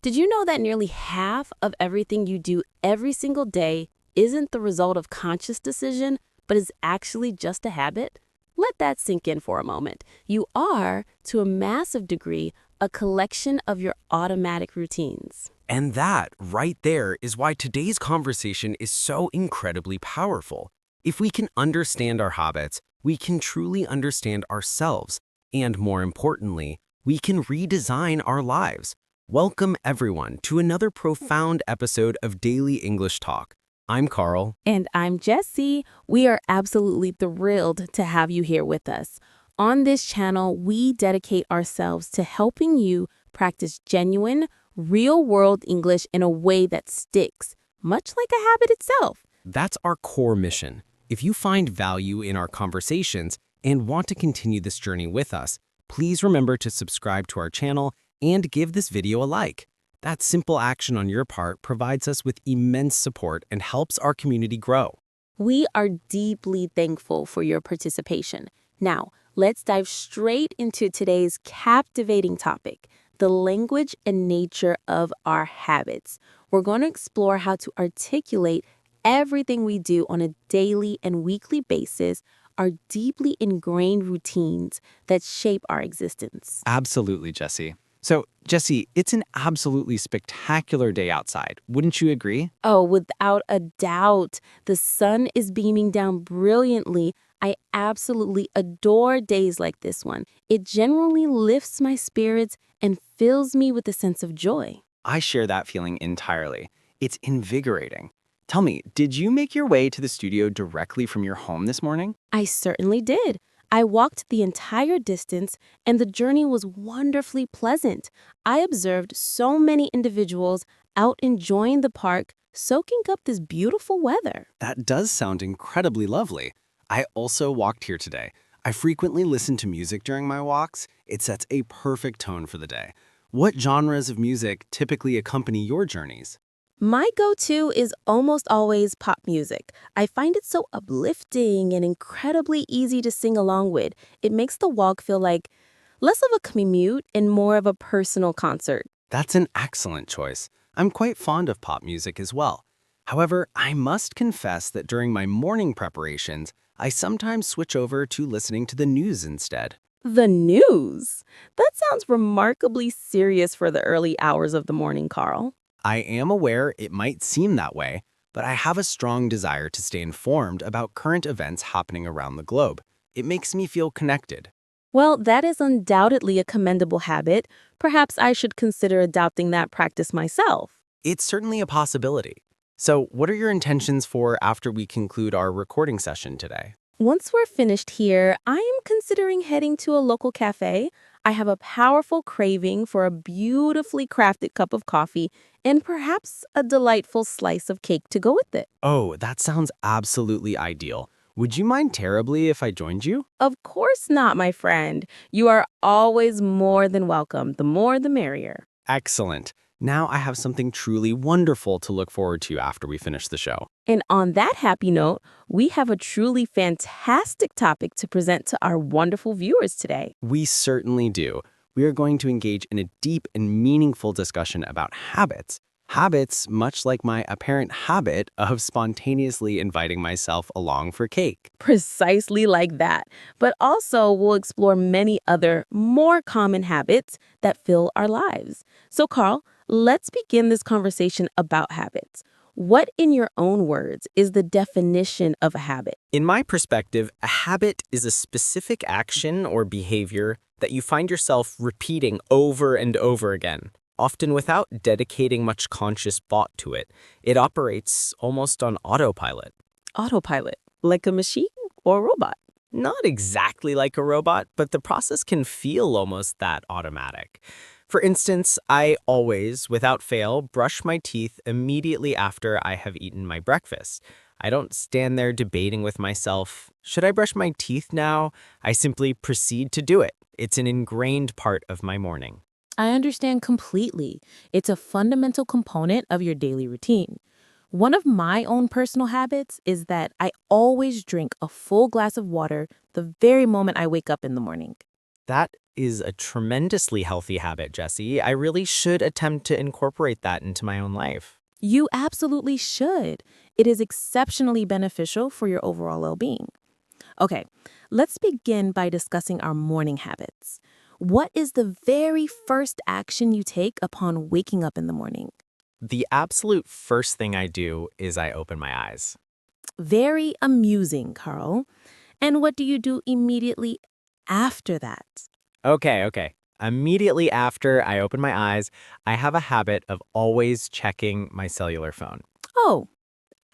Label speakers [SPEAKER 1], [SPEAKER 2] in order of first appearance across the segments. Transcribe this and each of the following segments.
[SPEAKER 1] Did you know that nearly half of everything you do every single day isn't the result of conscious decision, but is actually just a habit? Let that sink in for a moment. You are, to a massive degree, a collection of your automatic routines.
[SPEAKER 2] And that, right there, is why today's conversation is so incredibly powerful. If we can understand our habits, we can truly understand ourselves. And more importantly, we can redesign our lives. Welcome, everyone, to another profound episode of Daily English Talk. I'm Carl.
[SPEAKER 1] And I'm Jessy. We are absolutely thrilled to have you here with us. On this channel, we dedicate ourselves to helping you practice genuine, real-world English in a way that sticks, much like a habit itself.
[SPEAKER 2] That's our core mission. If you find value in our conversations and want to continue this journey with us, please remember to subscribe to our channel and give this video a like. That simple action on your part provides us with immense support and helps our community grow.
[SPEAKER 1] We are deeply thankful for your participation. Now, let's dive straight into today's captivating topic, the language and nature of our habits. We're going to explore how to articulate everything we do on a daily and weekly basis, our deeply ingrained routines that shape our existence.
[SPEAKER 3] Absolutely, Jessy. So, Jessy, it's an absolutely spectacular day outside. Wouldn't you agree?
[SPEAKER 1] Oh, without a doubt, the sun is beaming down brilliantly. I absolutely adore days like this one. It generally lifts my spirits and fills me with a sense of joy.
[SPEAKER 3] I share that feeling entirely. It's invigorating. Tell me, did you make your way to the studio directly from your home this morning?
[SPEAKER 1] I certainly did. I walked the entire distance, and the journey was wonderfully pleasant. I observed so many individuals out enjoying the park, soaking up this beautiful weather.
[SPEAKER 3] That does sound incredibly lovely. I also walked here today. I frequently listen to music during my walks. It sets a perfect tone for the day. What genres of music typically accompany your journeys?
[SPEAKER 1] My go-to is almost always pop music. I find it so uplifting and incredibly easy to sing along with. It makes the walk feel like less of a commute and more of a personal concert.
[SPEAKER 3] That's an excellent choice. I'm quite fond of pop music as well. However, I must confess that during my morning preparations, I sometimes switch over to listening to the news instead.
[SPEAKER 1] The news? That sounds remarkably serious for the early hours of the morning, Carl.
[SPEAKER 3] I am aware it might seem that way, but I have a strong desire to stay informed about current events happening around the globe. It makes me feel connected.
[SPEAKER 1] Well, that is undoubtedly a commendable habit. Perhaps I should consider adopting that practice myself.
[SPEAKER 3] It's certainly a possibility. So, what are your intentions for after we conclude our recording session today?
[SPEAKER 1] Once we're finished here, I am considering heading to a local cafe. I have a powerful craving for a beautifully crafted cup of coffee and perhaps a delightful slice of cake to go with it.
[SPEAKER 3] Oh, that sounds absolutely ideal. Would you mind terribly if I joined you?
[SPEAKER 1] Of course not, my friend. You are always more than welcome. The more, the merrier.
[SPEAKER 3] Excellent. Now I have something truly wonderful to look forward to after we finish the show.
[SPEAKER 1] And on that happy note, we have a truly fantastic topic to present to our wonderful viewers today.
[SPEAKER 3] We certainly do. We are going to engage in a deep and meaningful discussion about habits. Habits, much like my apparent habit of spontaneously inviting myself along for cake.
[SPEAKER 1] Precisely like that. But also, we'll explore many other, more common habits that fill our lives. So, Carl, let's begin this conversation about habits. What, in your own words, is the definition of a habit?
[SPEAKER 2] In my perspective, a habit is a specific action or behavior that you find yourself repeating over and over again, often without dedicating much conscious thought to it. It operates almost on autopilot.
[SPEAKER 1] Autopilot, like a machine or a robot?
[SPEAKER 2] Not exactly like a robot, but the process can feel almost that automatic. For instance, I always, without fail, brush my teeth immediately after I have eaten my breakfast. I don't stand there debating with myself, should I brush my teeth now? I simply proceed to do it. It's an ingrained part of my morning.
[SPEAKER 1] I understand completely. It's a fundamental component of your daily routine. One of my own personal habits is that I always drink a full glass of water the very moment I wake up in the morning.
[SPEAKER 3] That
[SPEAKER 2] is a tremendously healthy habit, Jesse. I really should attempt to incorporate that into my own life.
[SPEAKER 1] You absolutely should. It is exceptionally beneficial for your overall well-being. Okay, let's begin by discussing our morning habits. What is the very first action you take upon waking up in the morning?
[SPEAKER 2] The absolute first thing I do is I open my eyes.
[SPEAKER 1] Very amusing, Carl. And what do you do immediately after that?
[SPEAKER 2] Okay. Immediately after I open my eyes, I have a habit of always checking my cellular phone.
[SPEAKER 1] Oh,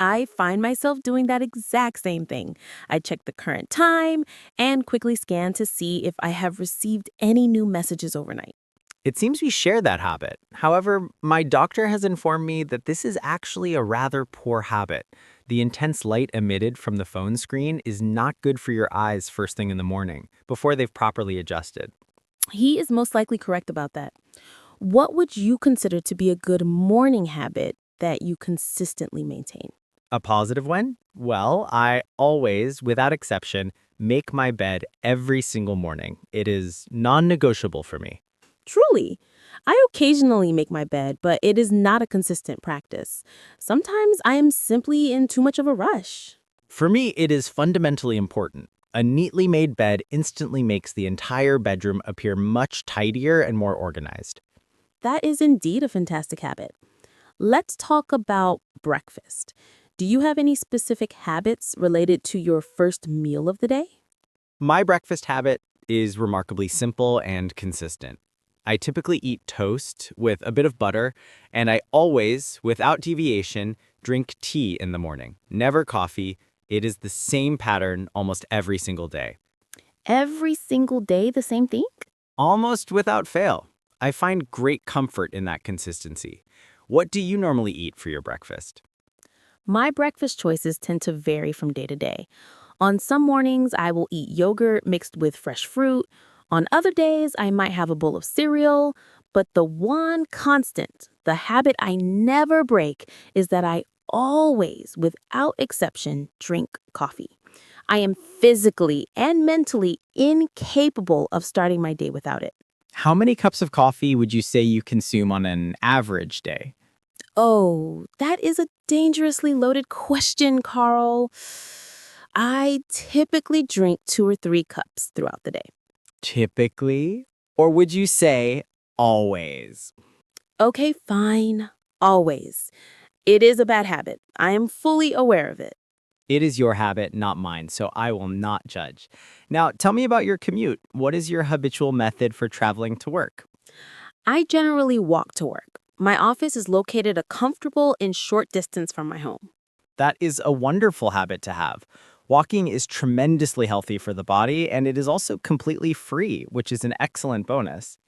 [SPEAKER 1] I find myself doing that exact same thing. I check the current time and quickly scan to see if I have received any new messages overnight.
[SPEAKER 2] It seems we share that habit. However, my doctor has informed me that this is actually a rather poor habit. The intense light emitted from the phone screen is not good for your eyes first thing in the morning, before they've properly adjusted.
[SPEAKER 1] He is most likely correct about that. What would you consider to be a good morning habit that you consistently maintain?
[SPEAKER 2] A positive one? Well, I always, without exception, make my bed every single morning. It is non-negotiable for me.
[SPEAKER 1] Truly, I occasionally make my bed, but it is not a consistent practice. Sometimes I am simply in too much of a rush.
[SPEAKER 2] For me, it is fundamentally important. A neatly made bed instantly makes the entire bedroom appear much tidier and more organized.
[SPEAKER 1] That is indeed a fantastic habit. Let's talk about breakfast. Do you have any specific habits related to your first meal of the day?
[SPEAKER 2] My breakfast habit is remarkably simple and consistent. I typically eat toast with a bit of butter, and I always, without deviation, drink tea in the morning. Never coffee. It is the same pattern almost every single day.
[SPEAKER 1] Every single day, the same thing?
[SPEAKER 2] Almost without fail. I find great comfort in that consistency. What do you normally eat for your breakfast?
[SPEAKER 1] My breakfast choices tend to vary from day to day. On some mornings, I will eat yogurt mixed with fresh fruit. On other days, I might have a bowl of cereal. But the one constant, the habit I never break, is that I always, without exception, drink coffee. I am physically and mentally incapable of starting my day without it.
[SPEAKER 4] How many cups of coffee would you say you consume on an average day?
[SPEAKER 1] Oh, that is a dangerously loaded question, Carl. I typically drink 2 or 3 cups throughout the day.
[SPEAKER 4] Typically? Or would you say always?
[SPEAKER 1] Okay, fine. Always. It is a bad habit. I am fully aware of it.
[SPEAKER 4] It is your habit, not mine, so I will not judge. Now, tell me about your commute. What is your habitual method for traveling to work?
[SPEAKER 1] I generally walk to work. My office is located a comfortable and short distance from my home.
[SPEAKER 4] That is a wonderful habit to have. Walking is tremendously healthy for the body, and it is also completely free, which is an excellent bonus.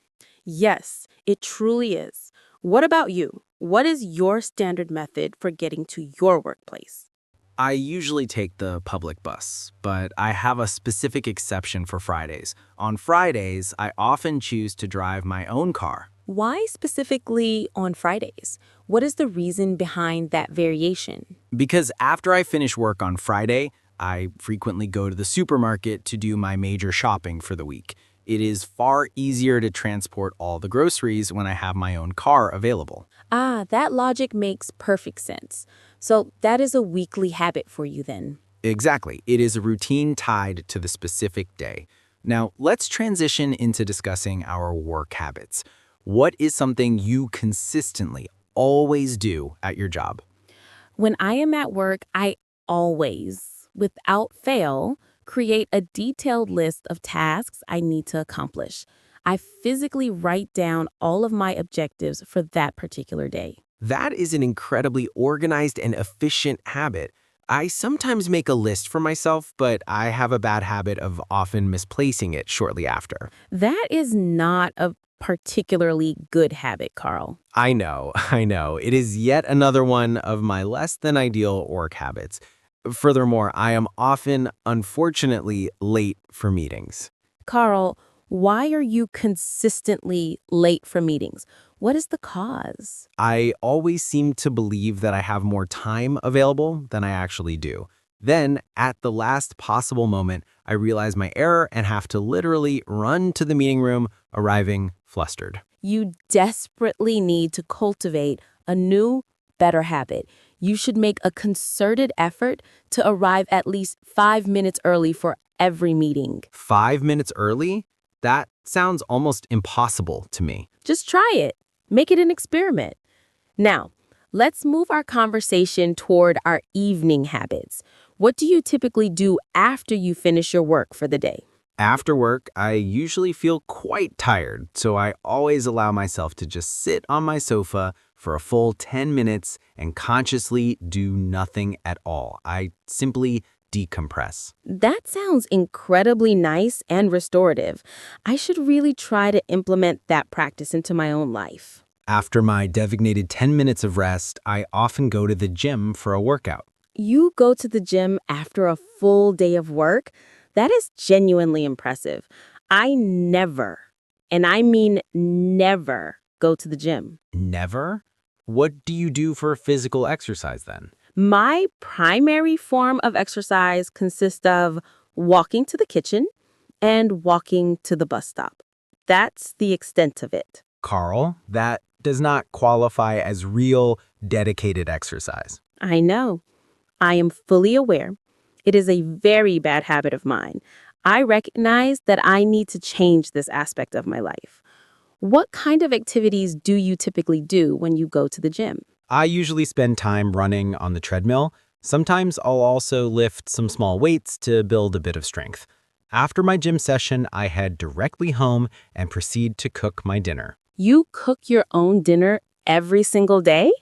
[SPEAKER 1] Yes, it truly is. What about you? What is your standard method for getting to your workplace?
[SPEAKER 3] I usually take the public bus, but I have a specific exception for Fridays. On Fridays, I often choose to drive my own car.
[SPEAKER 1] Why specifically on Fridays? What is the reason behind that variation?
[SPEAKER 3] Because after I finish work on Friday, I frequently go to the supermarket to do my major shopping for the week. It is far easier to transport all the groceries when I have my own car available.
[SPEAKER 1] Ah, that logic makes perfect sense. So that is a weekly habit for you then.
[SPEAKER 3] Exactly. It is a routine tied to the specific day. Now, let's transition into discussing our work habits. What is something you consistently always do at your job?
[SPEAKER 1] When I am at work, I always, without fail, create a detailed list of tasks I need to accomplish. I physically write down all of my objectives for that particular day.
[SPEAKER 5] That is an incredibly organized and efficient habit. I sometimes make a list for myself, but I have a bad habit of often misplacing it shortly after.
[SPEAKER 1] That is not a particularly good habit, Carl.
[SPEAKER 5] I know. It is yet another one of my less than ideal work habits. Furthermore, I am often, unfortunately, late for meetings.
[SPEAKER 1] Carl, why are you consistently late for meetings? What is the cause?
[SPEAKER 5] I always seem to believe that I have more time available than I actually do. Then, at the last possible moment, I realize my error and have to literally run to the meeting room, arriving flustered.
[SPEAKER 1] You desperately need to cultivate a new, better habit. You should make a concerted effort to arrive at least 5 minutes early for every meeting.
[SPEAKER 5] 5 minutes early? That sounds almost impossible to me.
[SPEAKER 1] Just try it. Make it an experiment. Now, let's move our conversation toward our evening habits. What do you typically do after you finish your work for the day?
[SPEAKER 5] After work, I usually feel quite tired, so I always allow myself to just sit on my sofa for a full 10 minutes and consciously do nothing at all. I simply decompress.
[SPEAKER 1] That sounds incredibly nice and restorative. I should really try to implement that practice into my own life.
[SPEAKER 5] After my designated 10 minutes of rest, I often go to the gym for a workout.
[SPEAKER 1] You go to the gym after a full day of work? That is genuinely impressive. I never, and I mean never, go to the gym.
[SPEAKER 5] Never? What do you do for physical exercise then?
[SPEAKER 1] My primary form of exercise consists of walking to the kitchen and walking to the bus stop. That's the extent of it.
[SPEAKER 5] Carl, that does not qualify as real, dedicated exercise.
[SPEAKER 1] I know. I am fully aware. It is a very bad habit of mine. I recognize that I need to change this aspect of my life. What kind of activities do you typically do when you go to the gym?
[SPEAKER 5] I usually spend time running on the treadmill. Sometimes I'll also lift some small weights to build a bit of strength. After my gym session, I head directly home and proceed to cook my dinner.
[SPEAKER 1] You cook your own dinner every single day?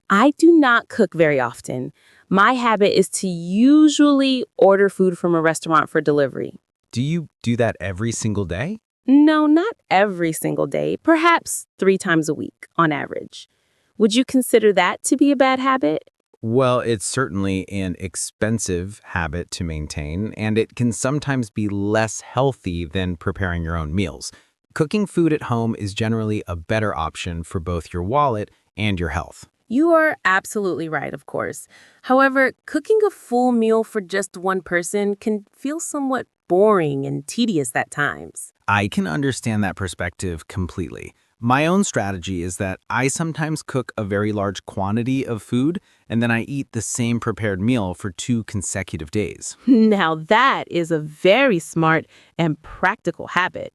[SPEAKER 1] I do not cook very often. My habit is to usually order food from a restaurant for delivery.
[SPEAKER 5] Do you do that every single day?
[SPEAKER 1] No, not every single day, perhaps 3 times a week on average. Would you consider that to be a bad habit?
[SPEAKER 5] Well, it's certainly an expensive habit to maintain, and it can sometimes be less healthy than preparing your own meals. Cooking food at home is generally a better option for both your wallet and your health.
[SPEAKER 1] You are absolutely right, of course. However, cooking a full meal for just one person can feel somewhat boring and tedious at times.
[SPEAKER 5] I can understand that perspective completely. My own strategy is that I sometimes cook a very large quantity of food, and then I eat the same prepared meal for 2 consecutive days.
[SPEAKER 1] Now that is a very smart and practical habit.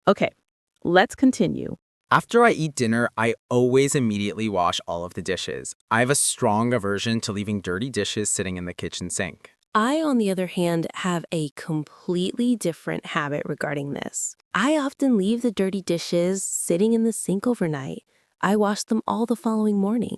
[SPEAKER 1] Okay, let's continue.
[SPEAKER 6] After I eat dinner, I always immediately wash all of the dishes. I have a strong aversion to leaving dirty dishes sitting in the kitchen sink.
[SPEAKER 1] I, on the other hand, have a completely different habit regarding this. I often leave the dirty dishes sitting in the sink overnight. I wash them all the following morning.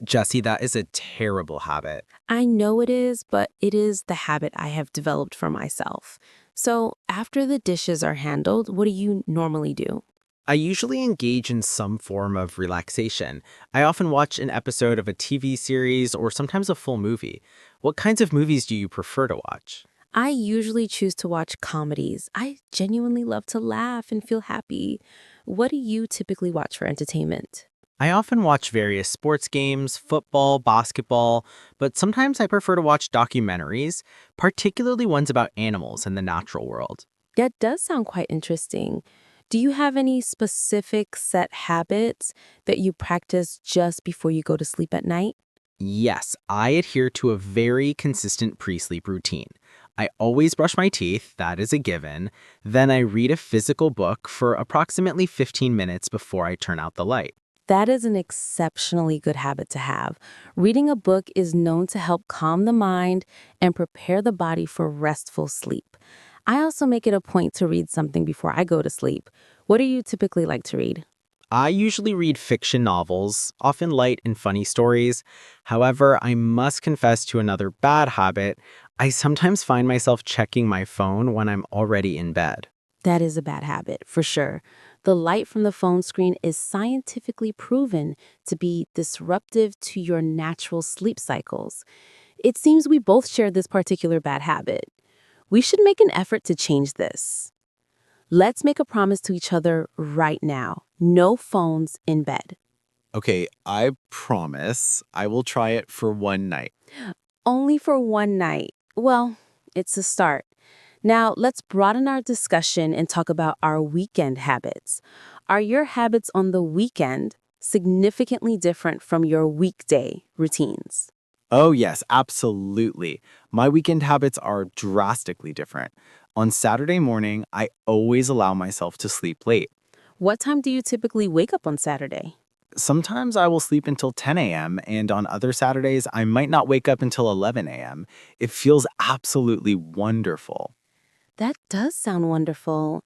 [SPEAKER 6] Jessy, that is a terrible habit.
[SPEAKER 1] I know it is, but it is the habit I have developed for myself. So after the dishes are handled, what do you normally do?
[SPEAKER 6] I usually engage in some form of relaxation. I often watch an episode of a TV series or sometimes a full movie. What kinds of movies do you prefer to watch?
[SPEAKER 1] I usually choose to watch comedies. I genuinely love to laugh and feel happy. What do you typically watch for entertainment?
[SPEAKER 6] I often watch various sports games, football, basketball, but sometimes I prefer to watch documentaries, particularly ones about animals and the natural world.
[SPEAKER 1] That does sound quite interesting. Do you have any specific set habits that you practice just before you go to sleep at night?
[SPEAKER 6] Yes, I adhere to a very consistent pre-sleep routine. I always brush my teeth, that is a given. Then I read a physical book for approximately 15 minutes before I turn out the light.
[SPEAKER 1] That is an exceptionally good habit to have. Reading a book is known to help calm the mind and prepare the body for restful sleep. I also make it a point to read something before I go to sleep. What do you typically like to read?
[SPEAKER 6] I usually read fiction novels, often light and funny stories. However, I must confess to another bad habit. I sometimes find myself checking my phone when I'm already in bed.
[SPEAKER 1] That is a bad habit, for sure. The light from the phone screen is scientifically proven to be disruptive to your natural sleep cycles. It seems we both share this particular bad habit. We should make an effort to change this. Let's make a promise to each other right now. No phones in bed.
[SPEAKER 7] Okay, I promise I will try it for one night.
[SPEAKER 1] Only for one night. Well, it's a start. Now, let's broaden our discussion and talk about our weekend habits. Are your habits on the weekend significantly different from your weekday routines?
[SPEAKER 6] Oh, yes, absolutely. My weekend habits are drastically different. On Saturday morning, I always allow myself to sleep late.
[SPEAKER 1] What time do you typically wake up on Saturday?
[SPEAKER 6] Sometimes I will sleep until 10 a.m., and on other Saturdays, I might not wake up until 11 a.m. It feels absolutely wonderful.
[SPEAKER 1] That does sound wonderful.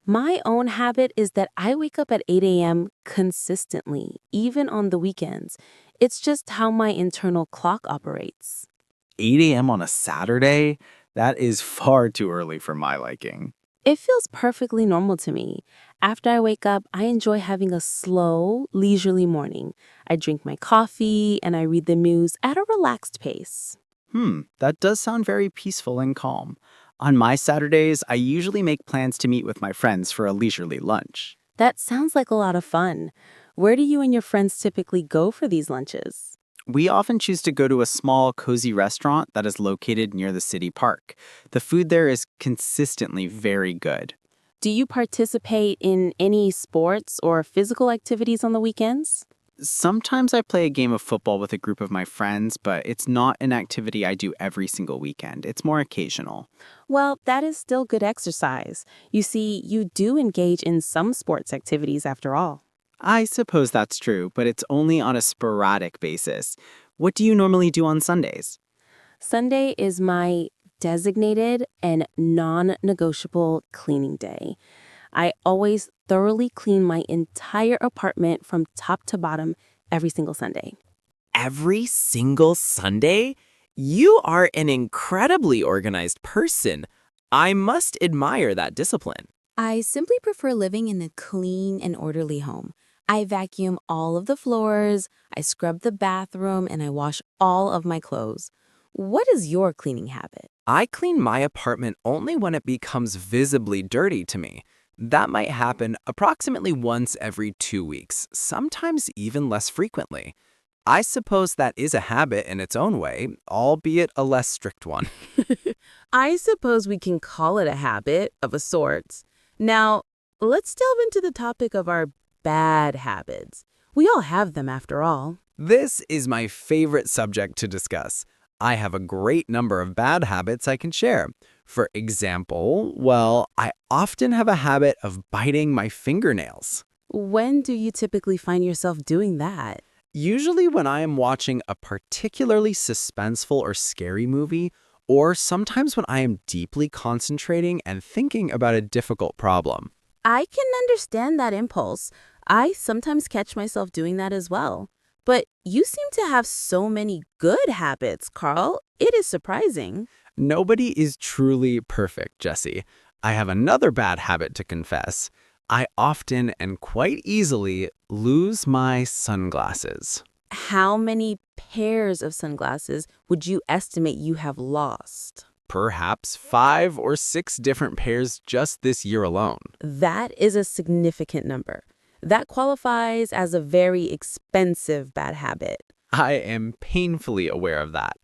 [SPEAKER 1] My own habit is that I wake up at 8 a.m. consistently, even on the weekends. It's just how my internal clock operates.
[SPEAKER 6] 8 a.m. on a Saturday? That is far too early for my liking.
[SPEAKER 1] It feels perfectly normal to me. After I wake up, I enjoy having a slow, leisurely morning. I drink my coffee and I read the news at a relaxed pace.
[SPEAKER 6] That does sound very peaceful and calm. On my Saturdays, I usually make plans to meet with my friends for a leisurely lunch.
[SPEAKER 1] That sounds like a lot of fun. Where do you and your friends typically go for these lunches?
[SPEAKER 6] We often choose to go to a small, cozy restaurant that is located near the city park. The food there is consistently very good.
[SPEAKER 1] Do you participate in any sports or physical activities on the weekends?
[SPEAKER 6] Sometimes I play a game of football with a group of my friends, but it's not an activity I do every single weekend. It's more occasional.
[SPEAKER 1] Well, that is still good exercise. You see, you do engage in some sports activities after all.
[SPEAKER 6] I suppose that's true, but it's only on a sporadic basis. What do you normally do on Sundays?
[SPEAKER 1] Sunday is my designated and non-negotiable cleaning day. I always thoroughly clean my entire apartment from top to bottom every single Sunday.
[SPEAKER 2] Every single Sunday? You are an incredibly organized person. I must admire that discipline.
[SPEAKER 7] I simply prefer living in a clean and orderly home. I vacuum all of the floors, I scrub the bathroom, and I wash all of my clothes. What is your cleaning habit?
[SPEAKER 2] I clean my apartment only when it becomes visibly dirty to me. That might happen approximately once every 2 weeks, sometimes even less frequently. I suppose that is a habit in its own way, albeit a less strict one.
[SPEAKER 1] I suppose we can call it a habit of a sort. Now, let's delve into the topic of our bad habits. We all have them after all.
[SPEAKER 2] This is my favorite subject to discuss. I have a great number of bad habits I can share. For example, well, I often have a habit of biting my fingernails.
[SPEAKER 1] When do you typically find yourself doing that?
[SPEAKER 2] Usually when I am watching a particularly suspenseful or scary movie, or sometimes when I am deeply concentrating and thinking about a difficult problem.
[SPEAKER 1] I can understand that impulse. I sometimes catch myself doing that as well. But you seem to have so many good habits, Carl. It is surprising.
[SPEAKER 2] Nobody is truly perfect, Jesse. I have another bad habit to confess. I often and quite easily lose my sunglasses.
[SPEAKER 1] How many pairs of sunglasses would you estimate you have lost?
[SPEAKER 2] Perhaps 5 or 6 different pairs just this year alone.
[SPEAKER 1] That is a significant number. That qualifies as a very expensive bad habit.
[SPEAKER 2] I am painfully aware of that.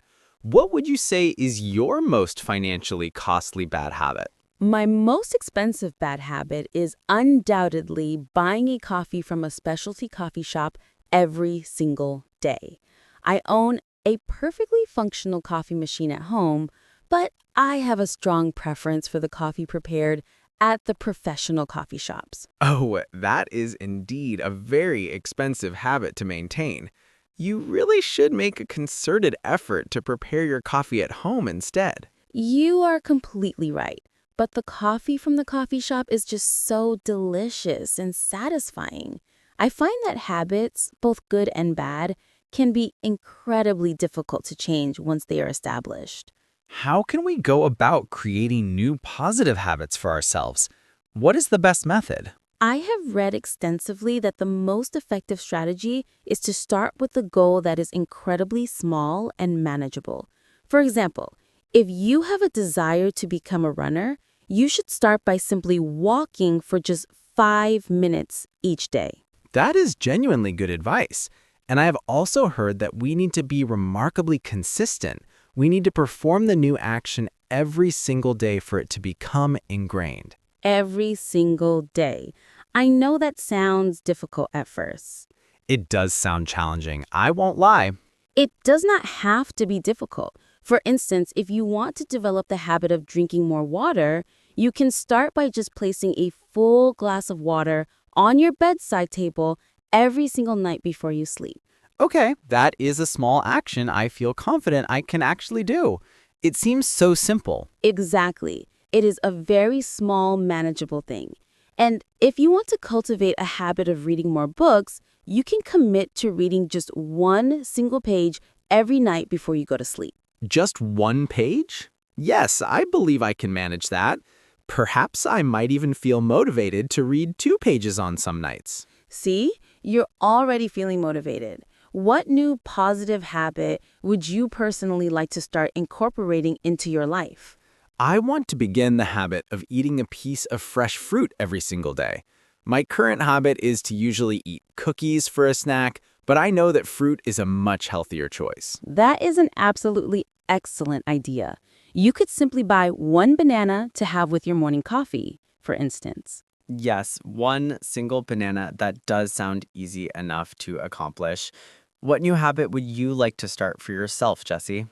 [SPEAKER 2] What would you say is your most financially costly bad habit?
[SPEAKER 1] My most expensive bad habit is undoubtedly buying a coffee from a specialty coffee shop every single day. I own a perfectly functional coffee machine at home, but I have a strong preference for the coffee prepared at the professional coffee shops.
[SPEAKER 2] Oh, that is indeed a very expensive habit to maintain. You really should make a concerted effort to prepare your coffee at home instead.
[SPEAKER 1] You are completely right, but the coffee from the coffee shop is just so delicious and satisfying. I find that habits, both good and bad, can be incredibly difficult to change once they are established.
[SPEAKER 5] How can we go about creating new positive habits for ourselves? What is the best method?
[SPEAKER 1] I have read extensively that the most effective strategy is to start with a goal that is incredibly small and manageable. For example, if you have a desire to become a runner, you should start by simply walking for just 5 minutes each day.
[SPEAKER 5] That is genuinely good advice. And I have also heard that we need to be remarkably consistent.
[SPEAKER 3] We need to perform the new action every single day for it to become ingrained.
[SPEAKER 1] Every single day. I know that sounds difficult at first.
[SPEAKER 3] It does sound challenging, I won't lie.
[SPEAKER 1] It does not have to be difficult. For instance, if you want to develop the habit of drinking more water, you can start by just placing a full glass of water on your bedside table every single night before you sleep.
[SPEAKER 6] Okay, that is a small action I feel confident I can actually do. It seems so simple.
[SPEAKER 1] Exactly. It is a very small, manageable thing. And if you want to cultivate a habit of reading more books, you can commit to reading just one single page every night before you go to sleep.
[SPEAKER 6] Just one page? Yes, I believe I can manage that. Perhaps I might even feel motivated to read 2 pages on some nights.
[SPEAKER 1] See, you're already feeling motivated. What new positive habit would you personally like to start incorporating into your life?
[SPEAKER 6] I want to begin the habit of eating a piece of fresh fruit every single day. My current habit is to usually eat cookies for a snack, but I know that fruit is a much healthier choice.
[SPEAKER 1] That is an absolutely excellent idea. You could simply buy one banana to have with your morning coffee, for instance.
[SPEAKER 4] Yes, one single banana, that does sound easy enough to accomplish. What new habit would you like to start for yourself, Jessy?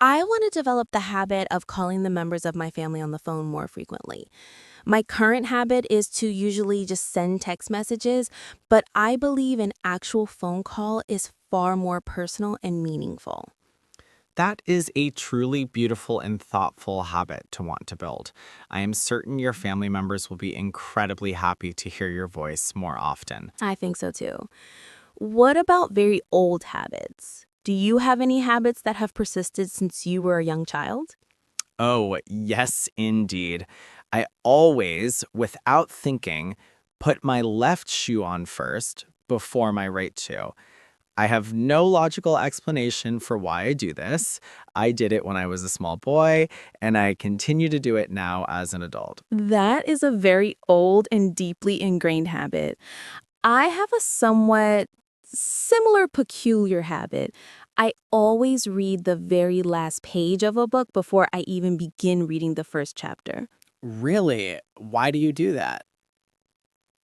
[SPEAKER 7] I want to develop the habit of calling the members of my family on the phone more frequently. My current habit is to usually just send text messages, but I believe an actual phone call is far more personal and meaningful.
[SPEAKER 6] That is a truly beautiful and thoughtful habit to want to build. I am certain your family members will be incredibly happy to hear your voice more often.
[SPEAKER 7] I think so too. What about very old habits? Do you have any habits that have persisted since you were a young child?
[SPEAKER 6] Oh, yes, indeed. I always, without thinking, put my left shoe on first before my right shoe. I have no logical explanation for why I do this. I did it when I was a small boy, and I continue to do it now as an adult.
[SPEAKER 7] That is a very old and deeply ingrained habit. I have a somewhat similar peculiar habit. I always read the very last page of a book before I even begin reading the first chapter.
[SPEAKER 6] Really? Why do you do that?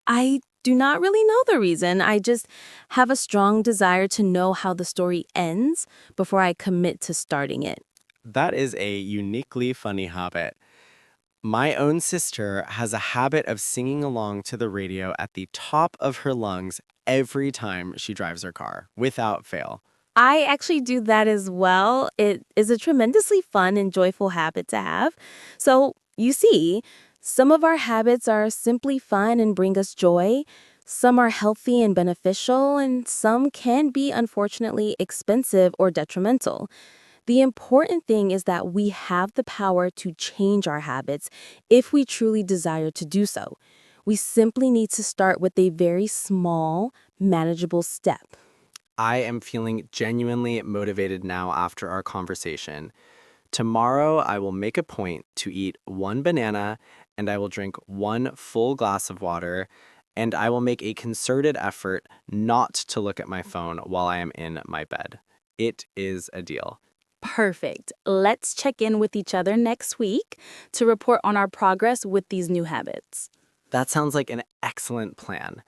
[SPEAKER 7] I do not really know the reason. I just have a strong desire to know how the story ends before I commit to starting it.
[SPEAKER 6] That is a uniquely funny habit. My own sister has a habit of singing along to the radio at the top of her lungs every time she drives her car, without fail.
[SPEAKER 7] I actually do that as well. It is a tremendously fun and joyful habit to have. So, you see, some of our habits are simply fun and bring us joy. Some are healthy and beneficial, and some can be, unfortunately, expensive or detrimental. The important thing is that we have the power to change our habits if we truly desire to do so. We simply need to start with a very small, manageable step.
[SPEAKER 6] I am feeling genuinely motivated now after our conversation. Tomorrow, I will make a point to eat one banana and I will drink one full glass of water, and I will make a concerted effort not to look at my phone while I am in my bed. It is a deal.
[SPEAKER 1] Perfect. Let's check in with each other next week to report on our progress with these new habits.
[SPEAKER 6] That sounds like an excellent plan.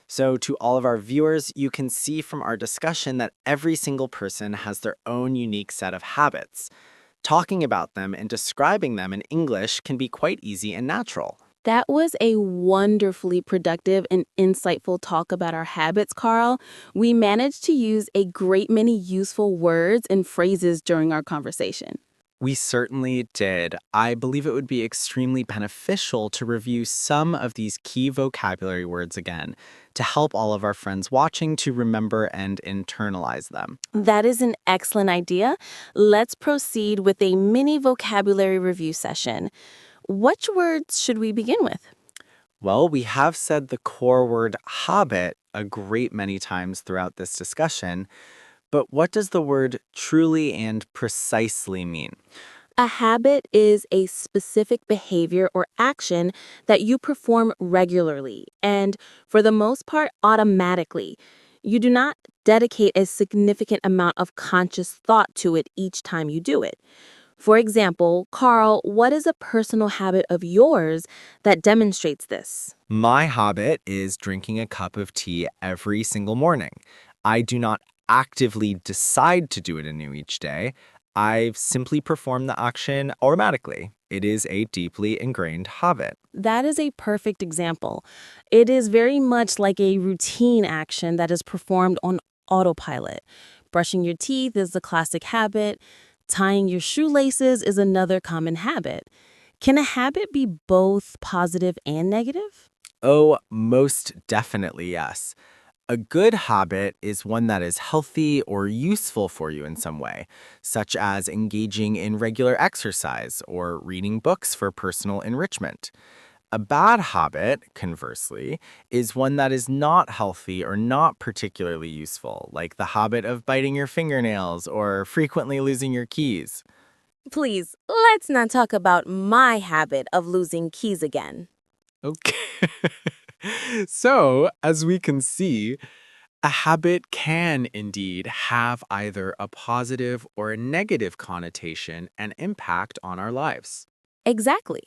[SPEAKER 6] So, to all of our viewers, you can see from our discussion that every single person has their own unique set of habits. Talking about them and describing them in English can be quite easy and natural.
[SPEAKER 1] That was a wonderfully productive and insightful talk about our habits, Carl. We managed to use a great many useful words and phrases during our conversation.
[SPEAKER 6] We certainly did. I believe it would be extremely beneficial to review some of these key vocabulary words again to help all of our friends watching to remember and internalize them.
[SPEAKER 1] That is an excellent idea. Let's proceed with a mini vocabulary review session. Which words should we begin with?
[SPEAKER 6] Well, we have said the core word habit a great many times throughout this discussion, but what does the word truly and precisely mean?
[SPEAKER 1] A habit is a specific behavior or action that you perform regularly and, for the most part, automatically. You do not dedicate a significant amount of conscious thought to it each time you do it. For example, Carl, what is a personal habit of yours that demonstrates this?
[SPEAKER 6] My habit is drinking a cup of tea every single morning. I do not actively decide to do it anew each day. I simply perform the action automatically. It is a deeply ingrained habit.
[SPEAKER 1] That is a perfect example. It is very much like a routine action that is performed on autopilot. Brushing your teeth is a classic habit. Tying your shoelaces is another common habit. Can a habit be both positive and negative?
[SPEAKER 6] Oh, most definitely yes. A good habit is one that is healthy or useful for you in some way, such as engaging in regular exercise or reading books for personal enrichment. A bad habit, conversely, is one that is not healthy or not particularly useful, like the habit of biting your fingernails or frequently losing your keys.
[SPEAKER 1] Please, let's not talk about my habit of losing keys again.
[SPEAKER 6] Okay. So, as we can see, a habit can indeed have either a positive or a negative connotation and impact on our lives.
[SPEAKER 1] Exactly.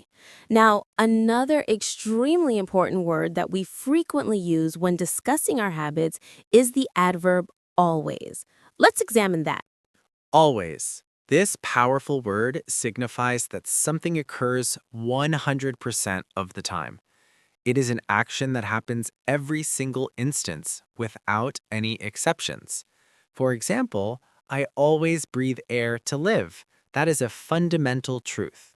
[SPEAKER 1] Now, another extremely important word that we frequently use when discussing our habits is the adverb always. Let's examine that.
[SPEAKER 6] Always. This powerful word signifies that something occurs 100% of the time. It is an action that happens every single instance without any exceptions. For example, I always breathe air to live. That is a fundamental truth.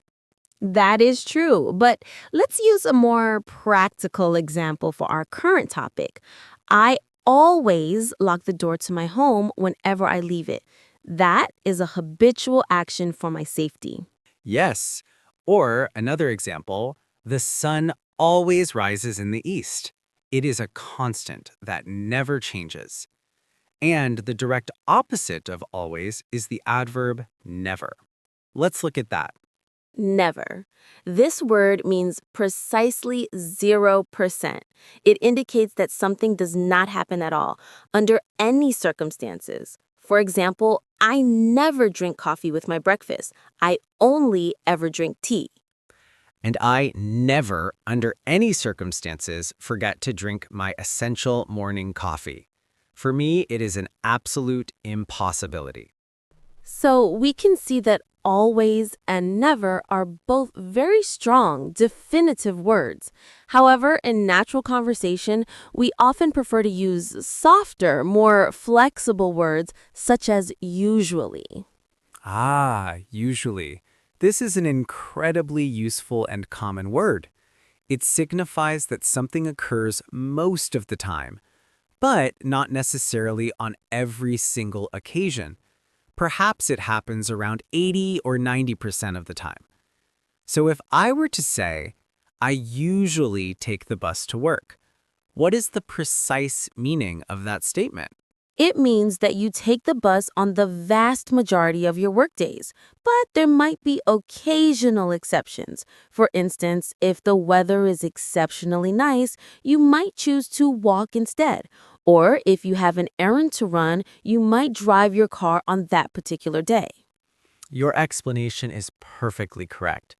[SPEAKER 1] That is true, but let's use a more practical example for our current topic. I always lock the door to my home whenever I leave it. That is a habitual action for my safety.
[SPEAKER 6] Yes. Or another example, the sun always rises in the east. It is a constant that never changes. And the direct opposite of always is the adverb never. Let's look at that.
[SPEAKER 1] Never. This word means precisely 0%. It indicates that something does not happen at all, under any circumstances. For example, I never drink coffee with my breakfast. I only ever drink tea.
[SPEAKER 6] And I never, under any circumstances, forget to drink my essential morning coffee. For me, it is an absolute impossibility.
[SPEAKER 1] So we can see that always and never are both very strong, definitive words. However, in natural conversation, we often prefer to use softer, more flexible words such as usually.
[SPEAKER 5] Ah, usually. This is an incredibly useful and common word. It signifies that something occurs most of the time, but not necessarily on every single occasion. Perhaps it happens around 80 or 90% of the time. So if I were to say, I usually take the bus to work, what is the precise meaning of that statement?
[SPEAKER 1] It means that you take the bus on the vast majority of your workdays, but there might be occasional exceptions. For instance, if the weather is exceptionally nice, you might choose to walk instead. Or if you have an errand to run, you might drive your car on that particular day.
[SPEAKER 6] Your explanation is perfectly correct.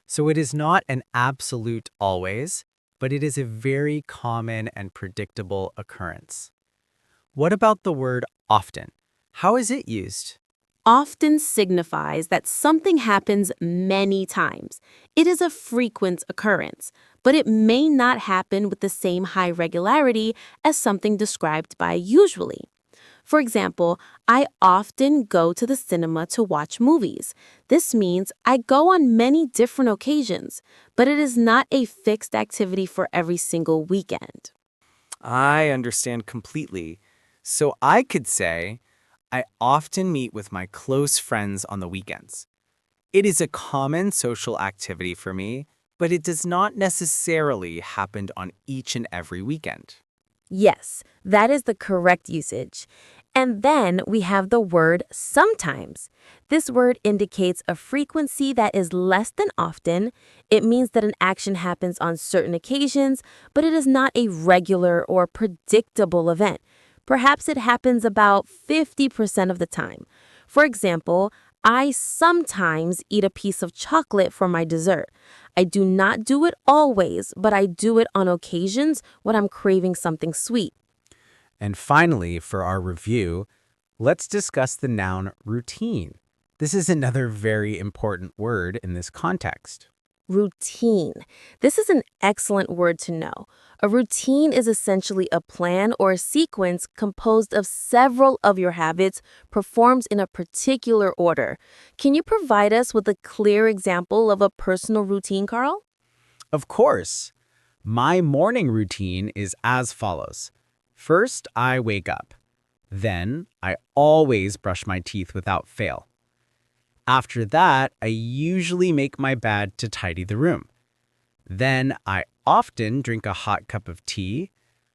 [SPEAKER 6] So it is not an absolute always, but it is a very common and predictable occurrence. What about the word often? How is it used?
[SPEAKER 1] Often signifies that something happens many times. It is a frequent occurrence, but it may not happen with the same high regularity as something described by usually. For example, I often go to the cinema to watch movies. This means I go on many different occasions, but it is not a fixed activity for every single weekend.
[SPEAKER 6] I understand completely. So I could say, I often meet with my close friends on the weekends. It is a common social activity for me, but it does not necessarily happen on each and every weekend.
[SPEAKER 1] Yes, that is the correct usage. And then we have the word sometimes. This word indicates a frequency that is less than often. It means that an action happens on certain occasions, but it is not a regular or predictable event. Perhaps it happens about 50% of the time. For example, I sometimes eat a piece of chocolate for my dessert. I do not do it always, but I do it on occasions when I'm craving something sweet.
[SPEAKER 5] And finally, for our review, let's discuss the noun routine. This is another very important word in this context.
[SPEAKER 1] Routine. This is an excellent word to know. A routine is essentially a plan or a sequence composed of several of your habits performed in a particular order. Can you provide us with a clear example of a personal routine, Carl?
[SPEAKER 5] Of course, my morning routine is as follows. First, I wake up. Then, I always brush my teeth without fail. After that, I usually make my bed to tidy the room. Then, I often drink a hot cup of tea.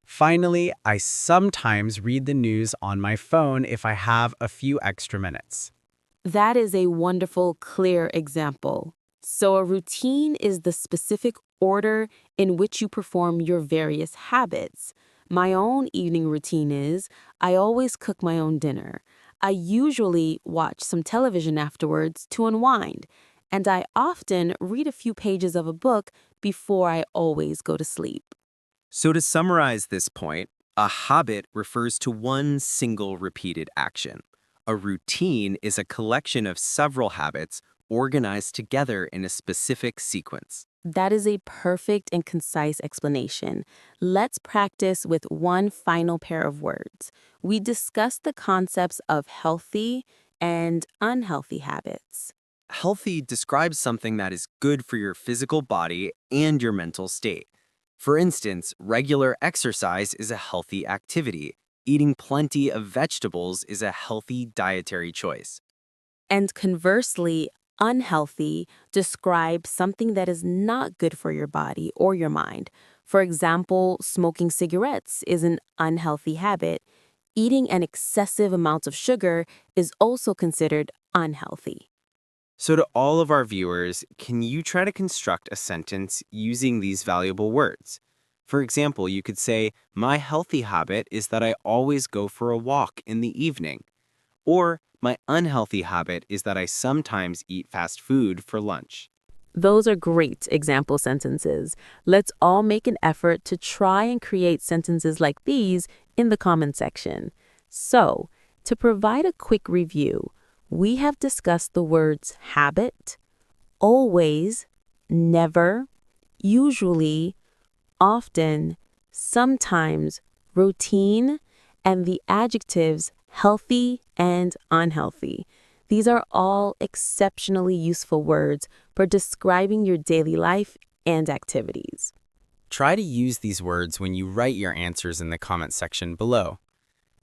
[SPEAKER 5] Finally, I sometimes read the news on my phone if I have a few extra minutes.
[SPEAKER 1] That is a wonderful, clear example. So a routine is the specific order in which you perform your various habits. My own evening routine is I always cook my own dinner. I usually watch some television afterwards to unwind, and I often read a few pages of a book before I always go to sleep.
[SPEAKER 6] So to summarize this point, a habit refers to one single repeated action. A routine is a collection of several habits organized together in a specific sequence.
[SPEAKER 1] That is a perfect and concise explanation. Let's practice with one final pair of words. We discussed the concepts of healthy and unhealthy habits.
[SPEAKER 6] Healthy describes something that is good for your physical body and your mental state. For instance, regular exercise is a healthy activity. Eating plenty of vegetables is a healthy dietary choice.
[SPEAKER 1] And conversely, unhealthy describes something that is not good for your body or your mind. For example, smoking cigarettes is an unhealthy habit. Eating an excessive amount of sugar is also considered unhealthy.
[SPEAKER 6] So to all of our viewers, can you try to construct a sentence using these valuable words? For example, you could say, my healthy habit is that I always go for a walk in the evening. Or, my unhealthy habit is that I sometimes eat fast food for lunch.
[SPEAKER 1] Those are great example sentences. Let's all make an effort to try and create sentences like these in the comment section. So, to provide a quick review, we have discussed the words habit, always, never, usually, often, sometimes, routine, and the adjectives healthy and unhealthy. These are all exceptionally useful words for describing your daily life and activities.
[SPEAKER 2] Try to use these words when you write your answers in the comment section below.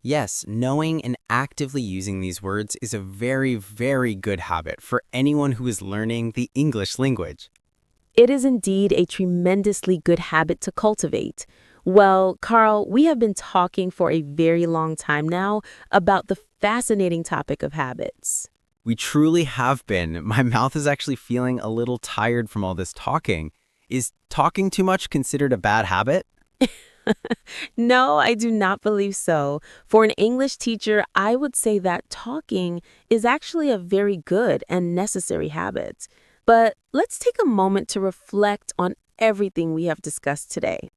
[SPEAKER 2] Yes, knowing and actively using these words is a very, very good habit for anyone who is learning the English language.
[SPEAKER 1] It is indeed a tremendously good habit to cultivate. Well, Carl, we have been talking for a very long time now about the fascinating topic of habits.
[SPEAKER 2] We truly have been. My mouth is actually feeling a little tired from all this talking. Is talking too much considered a bad habit?
[SPEAKER 1] No, I do not believe so. For an English teacher, I would say that talking is actually a very good and necessary habit. But let's take a moment to reflect on everything we have discussed today.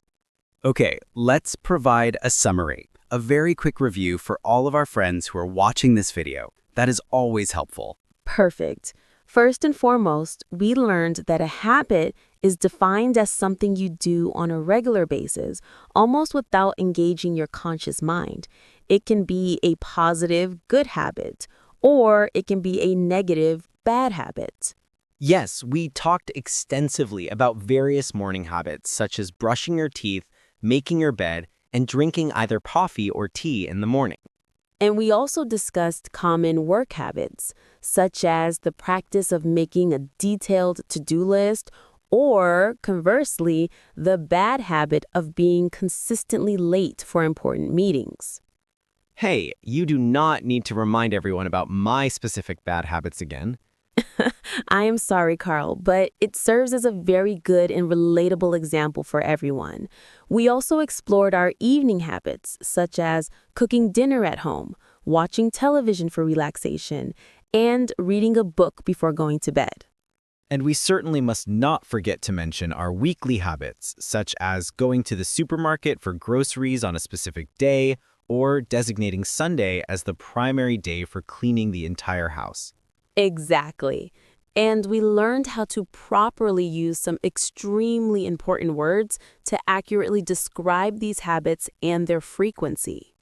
[SPEAKER 2] Okay, let's provide a summary, a very quick review for all of our friends who are watching this video. That is always helpful.
[SPEAKER 1] Perfect. First and foremost, we learned that a habit is defined as something you do on a regular basis, almost without engaging your conscious mind. It can be a positive, good habit, or it can be a negative, bad habit.
[SPEAKER 6] Yes, we talked extensively about various morning habits such as brushing your teeth, making your bed, and drinking either coffee or tea in the morning.
[SPEAKER 1] And we also discussed common work habits, such as the practice of making a detailed to-do list, or conversely, the bad habit of being consistently late for important meetings.
[SPEAKER 6] Hey, you do not need to remind everyone about my specific bad habits again.
[SPEAKER 1] I am sorry, Carl, but it serves as a very good and relatable example for everyone. We also explored our evening habits, such as cooking dinner at home, watching television for relaxation, and reading a book before going to bed.
[SPEAKER 4] And we certainly must not forget to mention our weekly habits, such as going to the supermarket for groceries on a specific day or designating Sunday as the primary day for cleaning the entire house.
[SPEAKER 1] Exactly. And we learned how to properly use some extremely important words to accurately describe these habits and their frequency.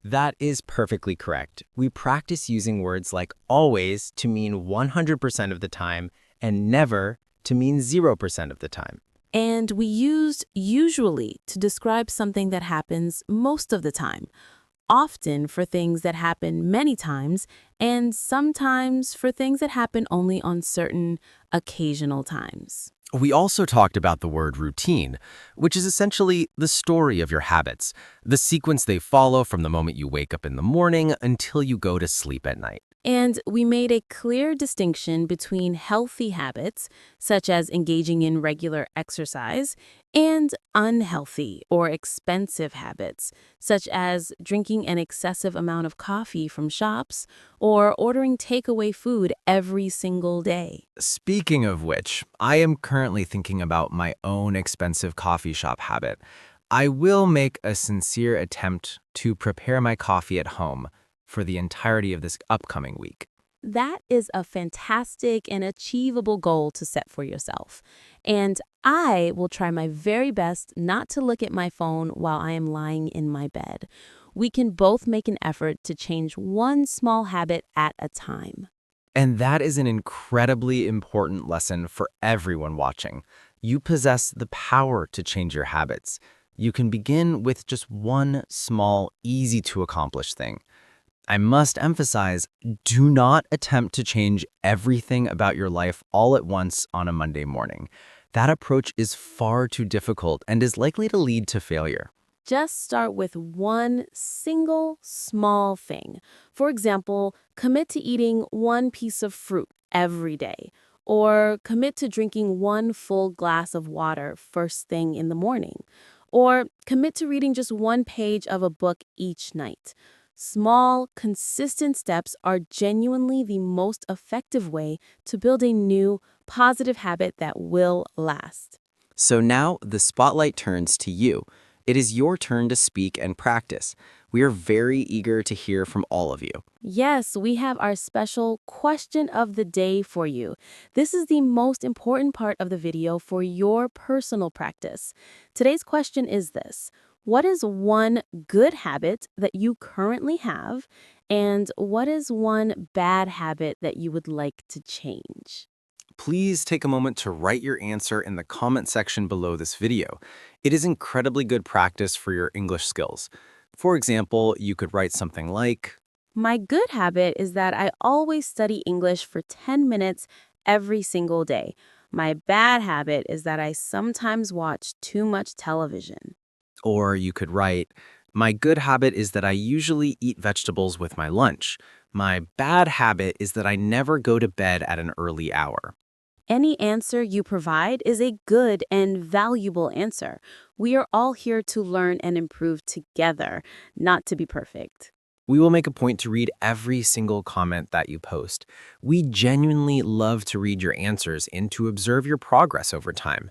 [SPEAKER 6] That is perfectly correct. We practice using words like always to mean 100% of the time and never to mean 0% of the time.
[SPEAKER 1] And we used usually to describe something that happens most of the time, often for things that happen many times, and sometimes for things that happen only on certain occasional times.
[SPEAKER 3] We also talked about the word routine, which is essentially the story of your habits, the sequence they follow from the moment you wake up in the morning until you go to sleep at night.
[SPEAKER 1] And we made a clear distinction between healthy habits, such as engaging in regular exercise, and unhealthy or expensive habits, such as drinking an excessive amount of coffee from shops or ordering takeaway food every single day.
[SPEAKER 3] Speaking of which, I am currently thinking about my own expensive coffee shop habit. I will make a sincere attempt to prepare my coffee at home for the entirety of this upcoming week.
[SPEAKER 1] That is a fantastic and achievable goal to set for yourself. And I will try my very best not to look at my phone while I am lying in my bed. We can both make an effort to change one small habit at a time.
[SPEAKER 3] And that is an incredibly important lesson for everyone watching. You possess the power to change your habits. You can begin with just one small, easy to accomplish thing. I must emphasize, do not attempt to change everything about your life all at once on a Monday morning. That approach is far too difficult and is likely to lead to failure.
[SPEAKER 1] Just start with one single small thing. For example, commit to eating one piece of fruit every day, or commit to drinking one full glass of water first thing in the morning, or commit to reading just one page of a book each night. Small, consistent steps are genuinely the most effective way to build a new, positive habit that will last.
[SPEAKER 6] So now the spotlight turns to you. It is your turn to speak and practice. We are very eager to hear from all of you.
[SPEAKER 1] Yes, we have our special question of the day for you. This is the most important part of the video for your personal practice. Today's question is this: what is one good habit that you currently have, and what is one bad habit that you would like to change?
[SPEAKER 3] Please take a moment to write your answer in the comment section below this video. It is incredibly good practice for your English skills. For example, you could write something like,
[SPEAKER 1] My good habit is that I always study English for 10 minutes every single day. My bad habit is that I sometimes watch too much television.
[SPEAKER 3] or you could write, my good habit is that I usually eat vegetables with my lunch. My bad habit is that I never go to bed at an early hour.
[SPEAKER 1] Any answer you provide is a good and valuable answer. We are all here to learn and improve together, not to be perfect.
[SPEAKER 3] We will make a point to read every single comment that you post. We genuinely love to read your answers and to observe your progress over time.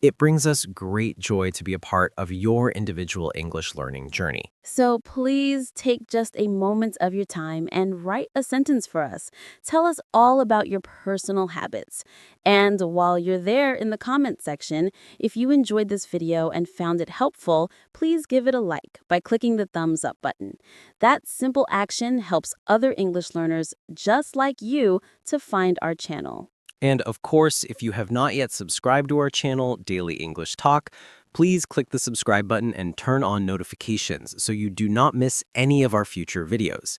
[SPEAKER 3] It brings us great joy to be a part of your individual English learning journey.
[SPEAKER 1] So please take just a moment of your time and write a sentence for us. Tell us all about your personal habits. And while you're there in the comment section, if you enjoyed this video and found it helpful, please give it a like by clicking the thumbs up button. That simple action helps other English learners just like you to find our channel.
[SPEAKER 3] And of course, if you have not yet subscribed to our channel, Daily English Talk, please click the subscribe button and turn on notifications so you do not miss any of our future videos.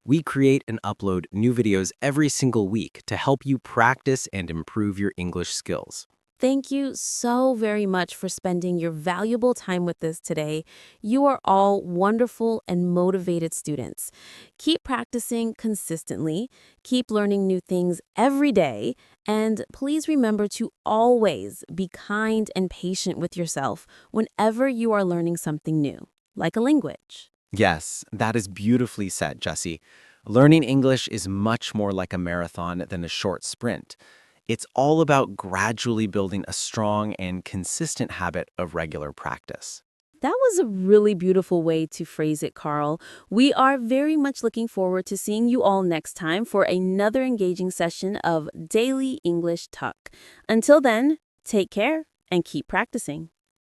[SPEAKER 3] We create and upload new videos every single week to help you practice and improve your English skills.
[SPEAKER 1] Thank you so very much for spending your valuable time with us today. You are all wonderful and motivated students. Keep practicing consistently, keep learning new things every day, and please remember to always be kind and patient with yourself whenever you are learning something new, like a language.
[SPEAKER 6] Yes, that is beautifully said, Jesse. Learning English is much more like a marathon than a short sprint. It's all about gradually building a strong and consistent habit of regular practice.
[SPEAKER 1] That was a really beautiful way to phrase it, Carl. We are very much looking forward to seeing you all next time for another engaging session of Daily English Talk. Until then, take care and keep practicing.